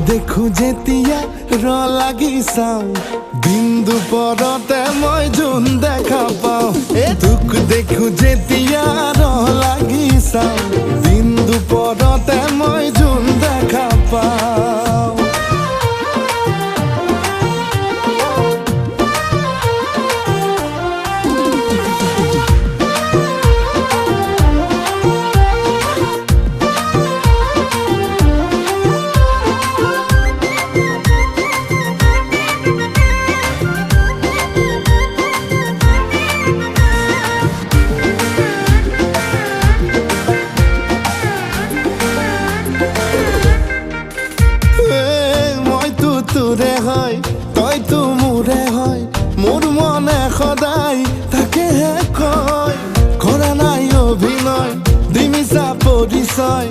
দেখো যেতিয়া লাগি চাওঁ দিন দুপৰতে মই জোন দেখা পাওঁ তোক দেখো যেতিয়া লাগি চাওঁ দিন দুপৰতে মই জোন দেখা পাওঁ তোৰে হয় তইতো মোৰে হয় মোৰ মনে সদায় তাকেহে কয় কৰা নাই অভিনয় দিমিছা পৰিচয়